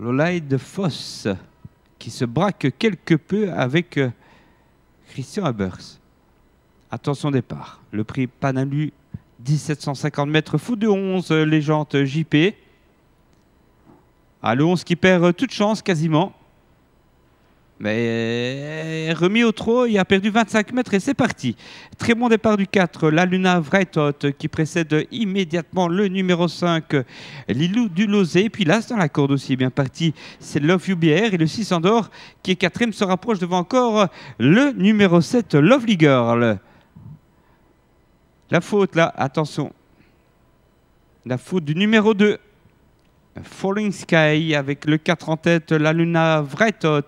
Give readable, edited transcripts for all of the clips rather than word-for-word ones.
Lolaide Foss qui se braque quelque peu avec Christian Ebers. Attention départ. Le prix Panalu, 1750 mètres, fou de 11, légende JP. Ah, le 11 qui perd toute chance quasiment. Mais remis au trot, il a perdu 25 mètres et c'est parti. Très bon départ du 4, la Luna Vraitot qui précède immédiatement le numéro 5, Lilou du Lozé. Puis l'As dans la corde aussi, bien parti, c'est Love You BR. Et le 6 Andorre qui est quatrième se rapproche devant encore le numéro 7, Lovely Girl. La faute là, attention. La faute du numéro 2. Falling Sky avec le 4 en tête, la Luna Vraitot.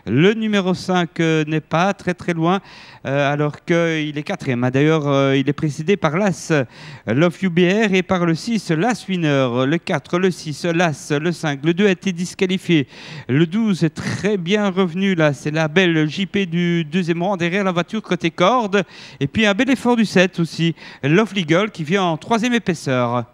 Le numéro 5 n'est pas très loin alors qu'il est quatrième. D'ailleurs, il est précédé par l'As Love You BR et par le 6 l'As Winner. Le 4, le 6, l'As, le 5, le 2 a été disqualifié. Le 12 est très bien revenu là. C'est la belle JP du deuxième rang derrière la voiture côté corde. Et puis un bel effort du 7 aussi, Lovely Girl qui vient en troisième épaisseur.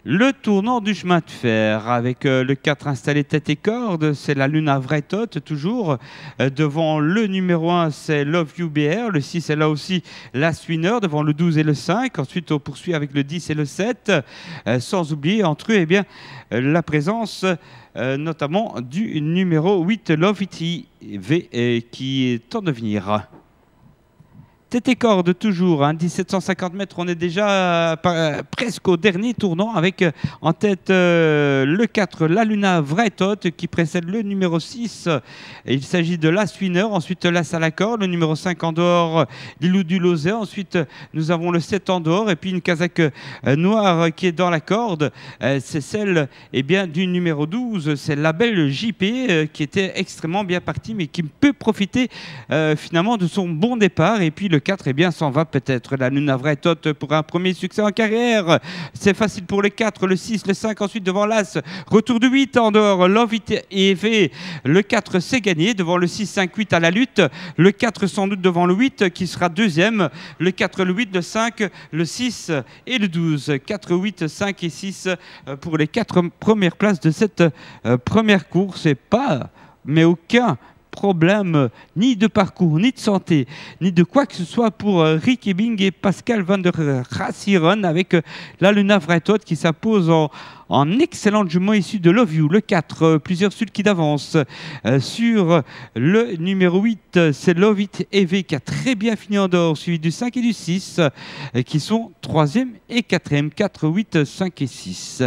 Le tournant du chemin de fer avec le 4 installé tête et corde, c'est la Luna Vraitot toujours. Devant le numéro 1, c'est Love You BR. Le 6 est là aussi l'As Winner devant le 12 et le 5. Ensuite, on poursuit avec le 10 et le 7. Sans oublier entre eux la présence notamment du numéro 8, Love It V, qui est en devenir. Tête et corde toujours, 1750 mètres, on est déjà presque au dernier tournant avec en tête le 4, la Luna Vraitot qui précède le numéro 6. Il s'agit de l'As Winner, ensuite l'As à la corde, le numéro 5 en dehors, Lilou du Lozé. Ensuite nous avons le 7 en dehors et puis une casaque noire qui est dans la corde. C'est celle du numéro 12, c'est la belle JP qui était extrêmement bien partie mais qui peut profiter finalement de son bon départ. Et puis le 4 s'en va peut-être la Luna Vraitot pour un premier succès en carrière. C'est facile pour le 4, le 6, le 5 ensuite devant l'As. Retour du 8 en dehors, Love It EV. Le 4 c'est gagné devant le 6, 5, 8 à la lutte. Le 4 sans doute devant le 8 qui sera deuxième. Le 4, le 8, le 5, le 6 et le 12. 4, 8, 5 et 6 pour les 4 premières places de cette première course. Et pas, mais aucun problème ni de parcours, ni de santé, ni de quoi que ce soit pour Rick Ebing et Pascal van der Rassieren avec la Luna Vraitot qui s'impose en excellente jument issue de Love You. Le 4, plusieurs sulky d'avance sur le numéro 8, c'est Love It EV qui a très bien fini en dehors, suivi du 5 et du 6 qui sont 3e et 4e, 4, 8, 5 et 6.